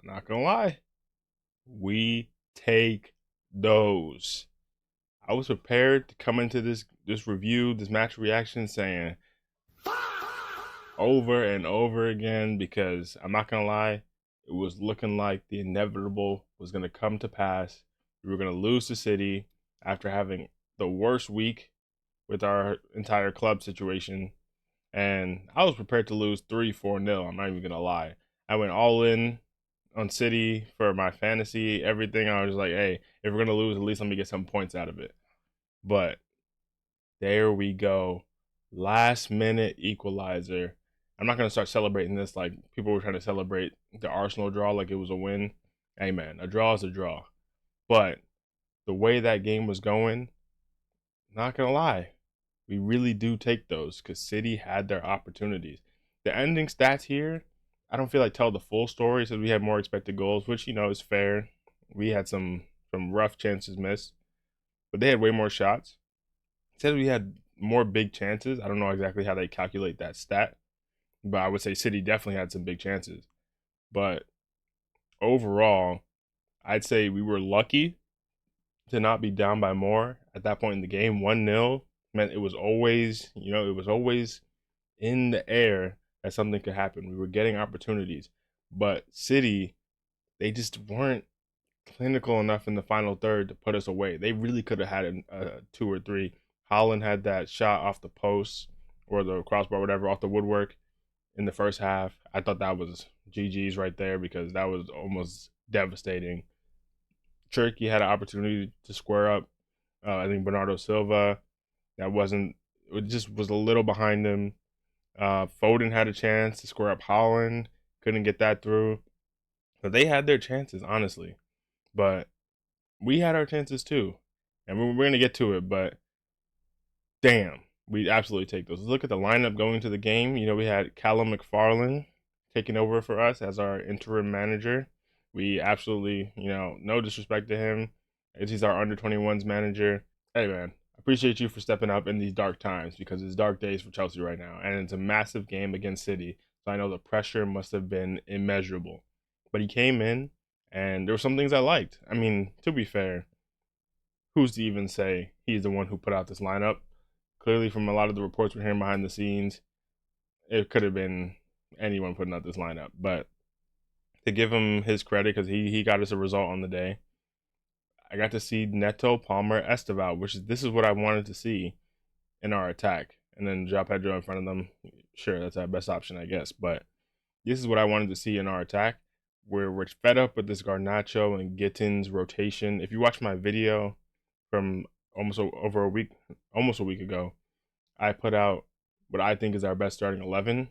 Not gonna lie, we take those. I was prepared to come into this review, this match reaction, saying over and over again because I'm not gonna lie, it was looking like the inevitable was gonna come to pass. We were gonna lose to City after having the worst week with our entire club situation, and I was prepared to lose 3-4 nil. I'm not even gonna lie. I went all in on City for my fantasy, everything. I was like, hey, if we're gonna lose, at least let me get some points out of it. But there we go. Last minute equalizer. I'm not gonna start celebrating this like people were trying to celebrate the Arsenal draw like it was a win. Hey man, a draw is a draw. But the way that game was going, not gonna lie, we really do take those because City had their opportunities. The ending stats here, I don't feel like tell the full story since we had more expected goals, which is fair. We had some rough chances missed, but they had way more shots. It says we had more big chances. I don't know exactly how they calculate that stat, but I would say City definitely had some big chances. But overall, I'd say we were lucky to not be down by more at that point in the game. 1-0 meant it was always, it was always in the air that something could happen. We were getting opportunities, but City, they just weren't clinical enough in the final third to put us away. They really could have had a two or three. Haaland had that shot off the post or the crossbar, whatever, off the woodwork in the first half. I thought that was GG's right there because that was almost devastating. Cherki had an opportunity to square up. I think Bernardo Silva, that wasn't, it just was a little behind him. Foden had a chance to square up Haaland, couldn't get that through. But they had their chances, honestly. But we had our chances too. And we're going to get to it, but damn, we absolutely take those. Look at the lineup going to the game. We had Callum McFarlane taking over for us as our interim manager. We absolutely, no disrespect to him. He's our under 21s manager. Hey, man, appreciate you for stepping up in these dark times because it's dark days for Chelsea right now. And it's a massive game against City. So I know the pressure must have been immeasurable. But he came in, and there were some things I liked. I mean, to be fair, who's to even say he's the one who put out this lineup? Clearly, from a lot of the reports we're hearing behind the scenes, it could have been anyone putting out this lineup. But to give him his credit, because he got us a result on the day, I got to see Neto, Palmer, Estevao, this is what I wanted to see in our attack. And then João Pedro in front of them. Sure, that's our best option, I guess. But this is what I wanted to see in our attack. We're fed up with this Garnacho and Gittins rotation. If you watch my video from almost a week ago, I put out what I think is our best starting 11,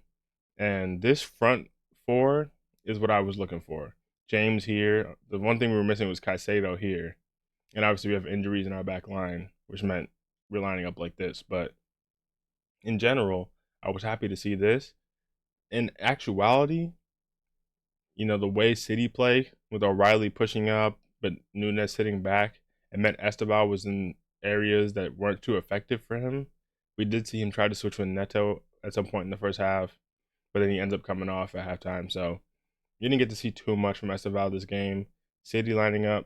and this front four is what I was looking for. James here. The one thing we were missing was Caicedo here, and obviously we have injuries in our back line, which meant we're lining up like this. But in general, I was happy to see this. In actuality, the way City play with O'Reilly pushing up, but Nunes sitting back, it meant Estevao was in areas that weren't too effective for him. We did see him try to switch with Neto at some point in the first half, but then he ends up coming off at halftime. So you didn't get to see too much from Estevao this game. City lining up,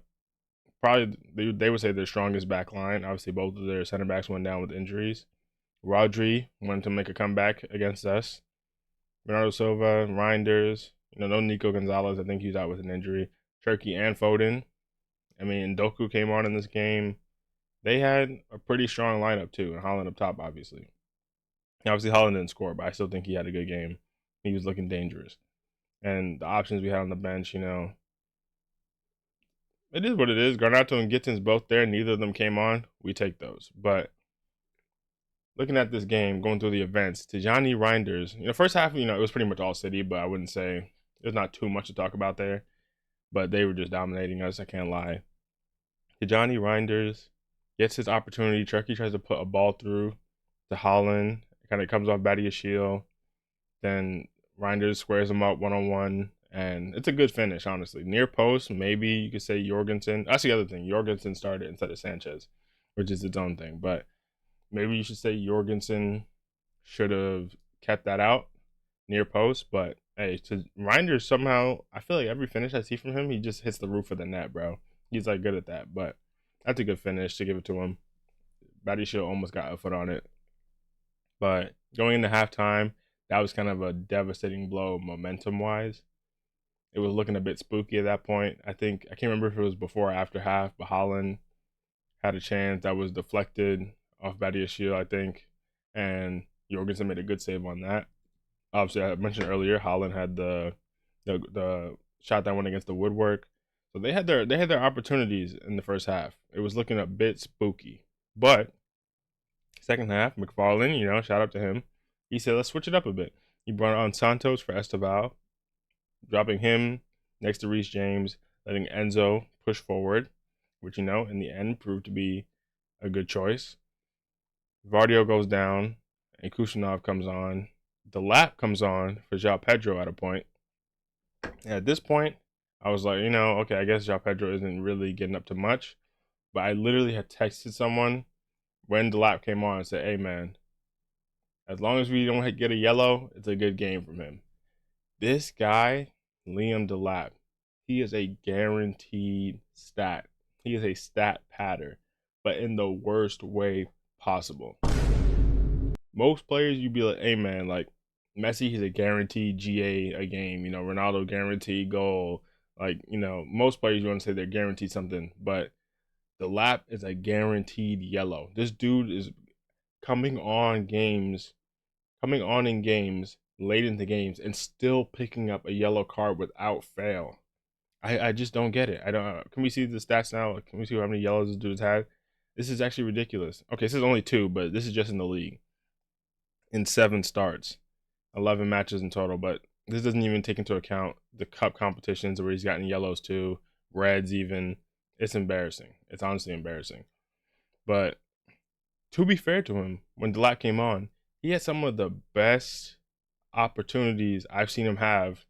probably they would say their strongest back line. Obviously, both of their center backs went down with injuries. Rodri wanted to make a comeback against us. Bernardo Silva, Reinders, no Nico Gonzalez. I think he's out with an injury. Cherki and Foden. I mean, Doku came on in this game. They had a pretty strong lineup too, and Haaland up top, obviously. Obviously, Haaland didn't score, but I still think he had a good game. He was looking dangerous. And the options we had on the bench, it is what it is. Garnacho and Gittins both there. Neither of them came on. We take those. But looking at this game, going through the events, Tijani Reinders, first half, it was pretty much all City, but I wouldn't say there's not too much to talk about there. But they were just dominating us, I can't lie. Tijani Reinders gets his opportunity. Cherki tries to put a ball through to Haaland. It kind of comes off Shield. Then Reinders squares him up one-on-one. And it's a good finish, honestly. Near post, maybe you could say Jorgensen. That's the other thing. Jorgensen started instead of Sanchez, which is its own thing. But maybe you should say Jorgensen should have kept that out near post. But Hey, to Reinders somehow, I feel like every finish I see from him, he just hits the roof of the net, bro. He's like good at that, but that's a good finish to give it to him. Badiashile almost got a foot on it, but going into halftime, that was kind of a devastating blow momentum wise. It was looking a bit spooky at that point. I think I can't remember if it was before or after half, but Haaland had a chance that was deflected off Badiashile, I think, and Jorgensen made a good save on that. Obviously, I mentioned earlier, Haaland had the shot that went against the woodwork. So they had their opportunities in the first half. It was looking a bit spooky, but second half, McFarlane, shout out to him. He said, let's switch it up a bit. He brought on Santos for Estevao, dropping him next to Reece James, letting Enzo push forward, which in the end proved to be a good choice. Vardio goes down, and Kushyanov comes on. Delap comes on for João Pedro at a point. And at this point, I was like, okay, I guess João Pedro isn't really getting up to much. But I literally had texted someone when Delap came on and said, hey, man, as long as we don't get a yellow, it's a good game from him. This guy, Liam Delap, he is a guaranteed stat. He is a stat patter, but in the worst way possible. Most players, you'd be like, hey, man, like, Messi, he's a guaranteed GA a game. Ronaldo guaranteed goal. Like, most players you want to say they're guaranteed something, but Delap is a guaranteed yellow. This dude is coming on in games, late into games, and still picking up a yellow card without fail. I just don't get it. I don't. Can we see the stats now? Can we see how many yellows this dude has had? This is actually ridiculous. Okay, this is only 2, but this is just in the league. In 7 starts, 11 matches in total, but this doesn't even take into account the cup competitions where he's gotten yellows too, reds even. It's embarrassing. It's honestly embarrassing. But to be fair to him, when Delap came on, he had some of the best opportunities I've seen him have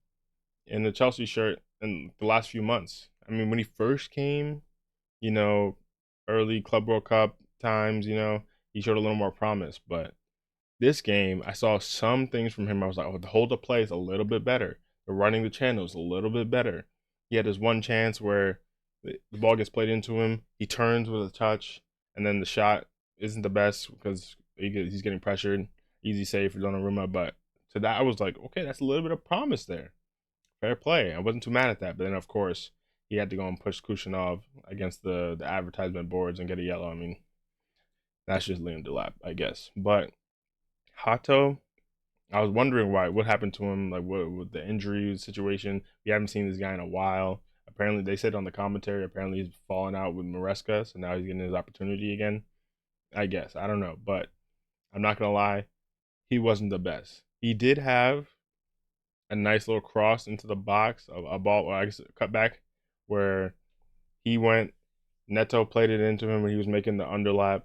in the Chelsea shirt in the last few months. I mean, when he first came, early Club World Cup times, he showed a little more promise, but this game, I saw some things from him. I was like, oh, the hold up play is a little bit better. The running the channels a little bit better. He had this one chance where the ball gets played into him. He turns with a touch, and then the shot isn't the best because he's getting pressured. Easy save for Donnarumma. But to that, I was like, okay, that's a little bit of promise there. Fair play. I wasn't too mad at that. But then, of course, he had to go and push Kushyanov against the advertisement boards and get a yellow. I mean, that's just Liam Delap, I guess. But Hato, I was wondering what happened to him, like what with the injury situation. We haven't seen this guy in a while. Apparently, they said on the commentary, apparently he's fallen out with Maresca, so now he's getting his opportunity again. I guess I don't know, but I'm not gonna lie, he wasn't the best. He did have a nice little cross into the box, a ball, or I guess a cutback, where he went. Neto played it into him when he was making the underlap.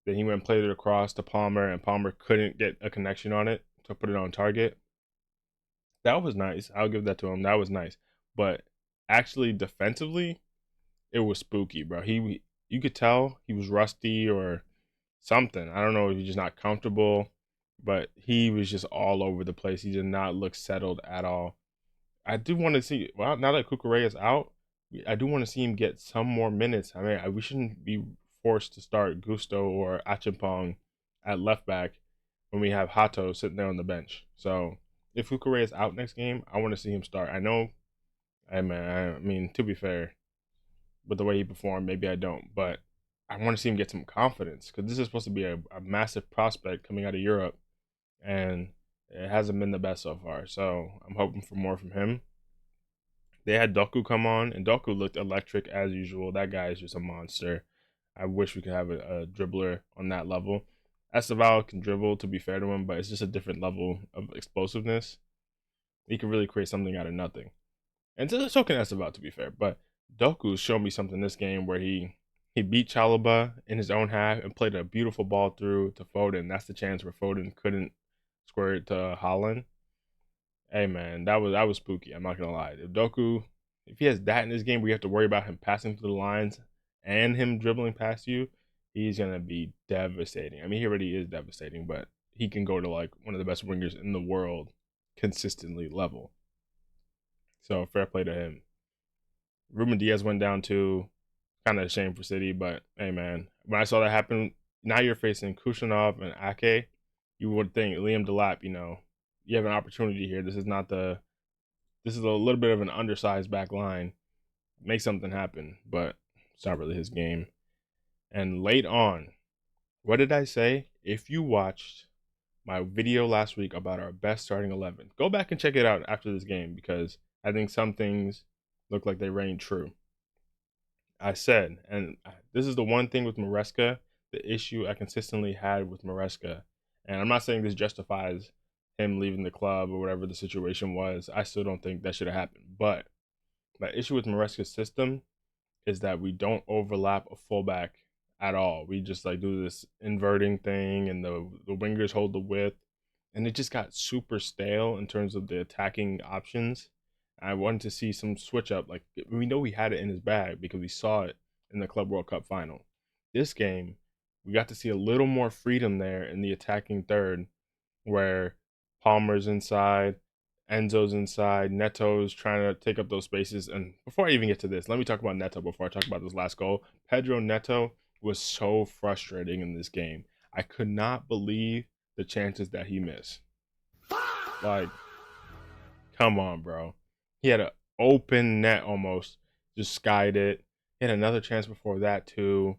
Then he went and played it across to Palmer, and Palmer couldn't get a connection on it to put it on target. That was nice. I'll give that to him. That was nice. But actually, defensively, it was spooky, bro. You could tell he was rusty or something. I don't know if he's just not comfortable, but he was just all over the place. He did not look settled at all. I do want to see. Well, now that Kukurea is out, I do want to see him get some more minutes. I mean, we shouldn't be forced to start Gusto or Achimpong at left back when we have Hato sitting there on the bench. So if Kukurea is out next game, I want to see him start. I know, I mean, to be fair, with the way he performed, maybe I don't, but I want to see him get some confidence because this is supposed to be a massive prospect coming out of Europe, and it hasn't been the best so far. So I'm hoping for more from him. They had Doku come on, and Doku looked electric as usual. That guy is just a monster. I wish we could have a dribbler on that level. Estevao can dribble, to be fair to him, but it's just a different level of explosiveness. He can really create something out of nothing. And so can Estevao, to be fair. But Doku showed me something this game where he beat Chalobah in his own half and played a beautiful ball through to Foden. That's the chance where Foden couldn't square it to Haaland. Hey man, that was spooky. I'm not gonna lie. If Doku, if he has that in this game, we have to worry about him passing through the lines and him dribbling past you. He's gonna be devastating. I mean, he already is devastating, but he can go to like one of the best wingers in the world consistently level. So fair play to him. Ruben Diaz went down too. Kind of a shame for City, but hey, man, when I saw that happen, now you're facing Kushyanov and Ake. You would think Liam Delap, you have an opportunity here. This is not the. This is a little bit of an undersized back line. Make something happen, but it's not really his game. And late on, what did I say? If you watched my video last week about our best starting 11, go back and check it out after this game because I think some things look like they reign true. I said, and this is the one thing with Maresca, the issue I consistently had with Maresca. And I'm not saying this justifies him leaving the club or whatever the situation was. I still don't think that should have happened. But my issue with Maresca's system is that we don't overlap a fullback at all. We just like do this inverting thing and the wingers hold the width. And it just got super stale in terms of the attacking options. I wanted to see some switch up. Like we know he had it in his bag because we saw it in the Club World Cup final. This game, we got to see a little more freedom there in the attacking third, where Palmer's inside, Enzo's inside, Neto's trying to take up those spaces. And before I even get to this, let me talk about Neto before I talk about this last goal. Pedro Neto was so frustrating in this game. I could not believe the chances that he missed. Like, come on, bro. He had an open net almost, just skied it. He had another chance before that too.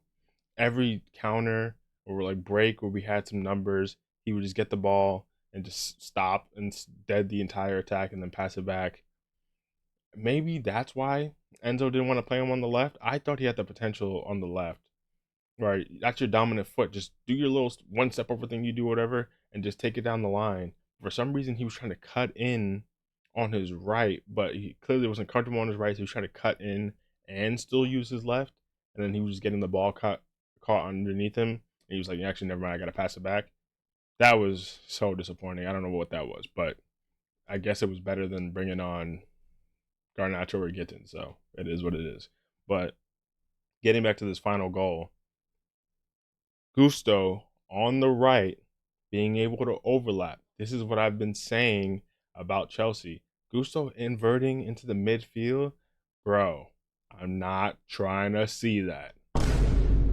Every counter or like break where we had some numbers, he would just get the ball and just stop and dead the entire attack and then pass it back. Maybe that's why Enzo didn't want to play him on the left. I thought he had the potential on the left. Right, that's your dominant foot. Just do your little one step over thing you do, whatever, and just take it down the line. For some reason, he was trying to cut in on his right, but he clearly wasn't comfortable on his right, so he was trying to cut in and still use his left. And then he was just getting the ball caught underneath him. And he was like, actually, never mind, I got to pass it back. That was so disappointing. I don't know what that was, but I guess it was better than bringing on Garnacho or Gittin, so it is what it is. But getting back to this final goal, Gusto on the right being able to overlap. This is what I've been saying about Chelsea. Gusto inverting into the midfield, bro. I'm not trying to see that.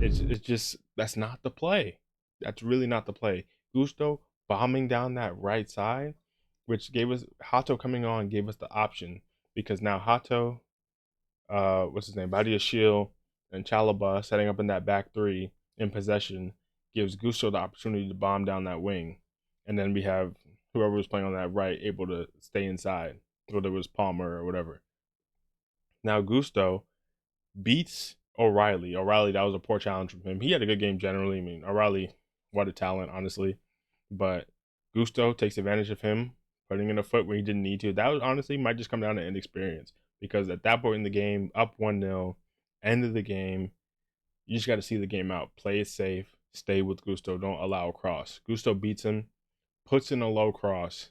It's just that's not the play. That's really not the play. Gusto bombing down that right side, which gave us Hato coming on gave us the option because now Hato, what's his name, Badiashile and Chalaba setting up in that back three in possession gives Gusto the opportunity to bomb down that wing. And then we have whoever was playing on that right able to stay inside, whether it was Palmer or whatever. Now Gusto beats O'Reilly. O'Reilly, that was a poor challenge from him. He had a good game generally. I mean, O'Reilly, what a talent, honestly. But Gusto takes advantage of him, putting in a foot where he didn't need to. That was honestly might just come down to inexperience. Because at that point in the game, up 1-0, end of the game, you just got to see the game out. Play it safe. Stay with Gusto. Don't allow a cross. Gusto beats him, puts in a low cross.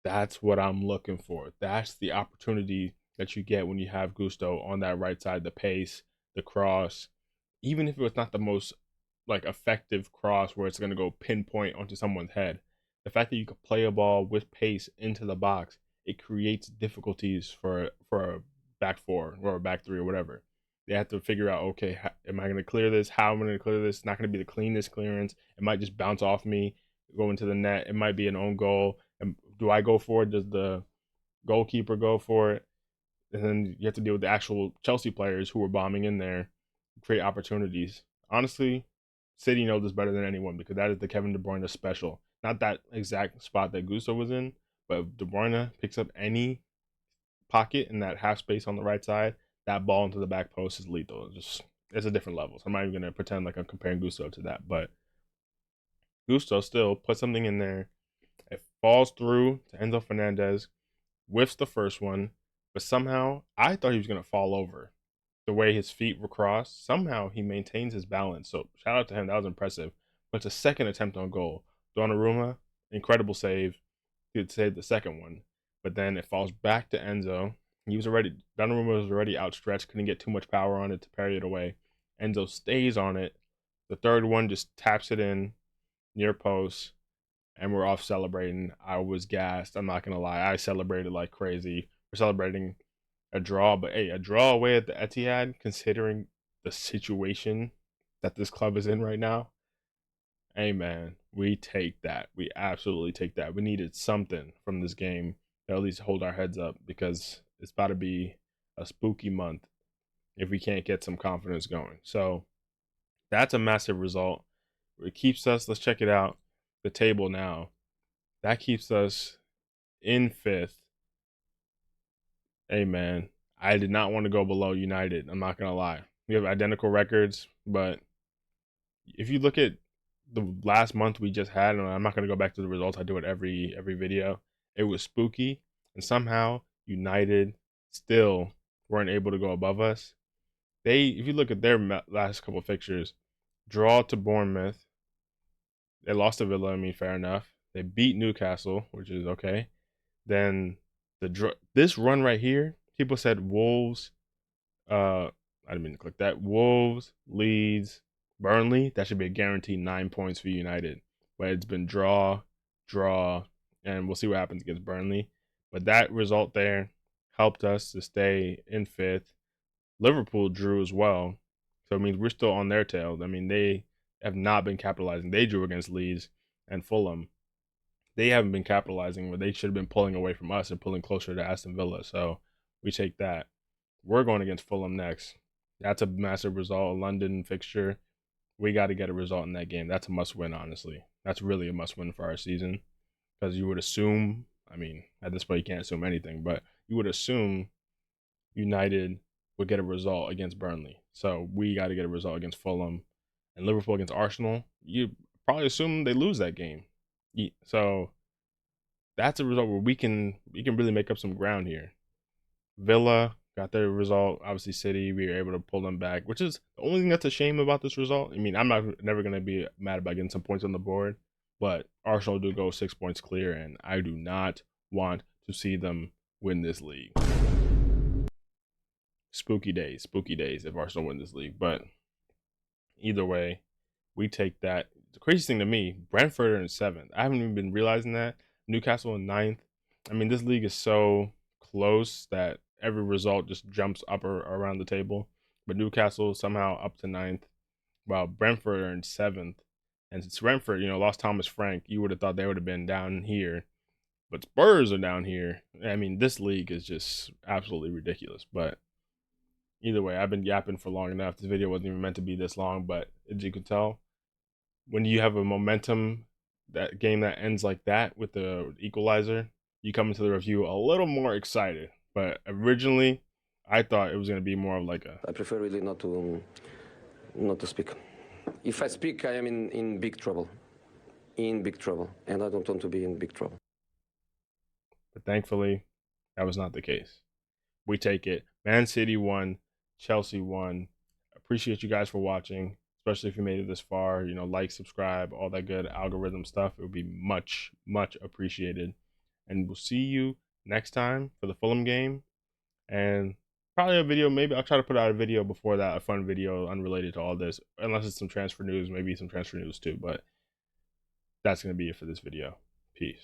That's what I'm looking for. That's the opportunity that you get when you have Gusto on that right side. The pace, the cross. Even if it was not the most like effective cross where it's going to go pinpoint onto someone's head, the fact that you could play a ball with pace into the box, it creates difficulties for a back four or a back three or whatever. They have to figure out, okay, am I going to clear this? How am I going to clear this? It's not going to be the cleanest clearance. It might just bounce off me, go into the net. It might be an own goal. And do I go for it? Does the goalkeeper go for it? And then you have to deal with the actual Chelsea players who were bombing in there, create opportunities. Honestly, City knows this better than anyone because that is the Kevin De Bruyne special. Not that exact spot that Gusto was in, but if De Bruyne picks up any pocket in that half space on the right side, that ball into the back post is lethal. It's a different level. So I'm not even gonna pretend like I'm comparing Gusto to that, but Gusto still put something in there. It falls through to Enzo Fernandez, whiffs the first one, but somehow I thought he was gonna fall over. The way his feet were crossed, somehow he maintains his balance. So shout out to him. That was impressive. But it's a second attempt on goal. Donnarumma, incredible save. He could save the second one. But then it falls back to Enzo. Donnarumma was already outstretched, couldn't get too much power on it to parry it away. Enzo stays on it. The third one just taps it in near post, and we're off celebrating. I was gassed. I'm not gonna lie. I celebrated like crazy. We're celebrating a draw, but hey, a draw away at the Etihad, considering the situation that this club is in right now, hey man, we take that. We absolutely take that. We needed something from this game to at least hold our heads up, because it's about to be a spooky month if we can't get some confidence going. So that's a massive result. It keeps us, let's check it out, the table now. That keeps us in 5th. Hey man, I did not want to go below United. I'm not gonna lie. We have identical records, but if you look at the last month we just had, and I'm not gonna go back to the results. I do it every video. It was spooky, and somehow United still weren't able to go above us. If you look at their last couple fixtures, draw to Bournemouth, they lost to Villa. I mean, fair enough. They beat Newcastle, which is okay. Then this run right here, people said Wolves. I didn't mean to click that. Wolves, Leeds, Burnley. That should be a guaranteed 9 points for United. But it's been draw, and we'll see what happens against Burnley. But that result there helped us to stay in 5th. Liverpool drew as well, so it means we're still on their tail. I mean, they have not been capitalizing. They drew against Leeds and Fulham. They haven't been capitalizing, where they should have been pulling away from us and pulling closer to Aston Villa. So we take that. We're going against Fulham next. That's a massive result, a London fixture. We got to get a result in that game. That's a must win, honestly. That's really a must win for our season, because you would assume, I mean, at this point you can't assume anything, but you would assume United would get a result against Burnley. So we got to get a result against Fulham, and Liverpool against Arsenal. You probably assume they lose that game. So that's a result where we can really make up some ground here. Villa got their result. Obviously, City, we were able to pull them back, which is the only thing that's a shame about this result. I mean, I'm never going to be mad about getting some points on the board, but Arsenal do go 6 points clear, and I do not want to see them win this league. Spooky days if Arsenal win this league. But either way, we take that. The craziest thing to me, Brentford are in 7th. I haven't even been realizing that. Newcastle in 9th. I mean, this league is so close that every result just jumps up or around the table. But Newcastle somehow up to 9th, while Brentford are in 7th. And since Brentford, lost Thomas Frank, you would have thought they would have been down here. But Spurs are down here. I mean, this league is just absolutely ridiculous. But either way, I've been yapping for long enough. This video wasn't even meant to be this long, but as you can tell, when you have a momentum that game that ends like that with the equalizer, you come into the review a little more excited. But originally, I thought it was going to be more of like I prefer really not to speak. If I speak, I am in big trouble. In big trouble. And I don't want to be in big trouble. But thankfully, that was not the case. We take it. Man City won. Chelsea won. Appreciate you guys for watching, especially if you made it this far. Like, subscribe, all that good algorithm stuff. It would be much, much appreciated. And we'll see you next time for the Fulham game. And probably a video. Maybe I'll try to put out a video before that, a fun video unrelated to all this, unless it's some transfer news, maybe some transfer news too. But that's going to be it for this video. Peace.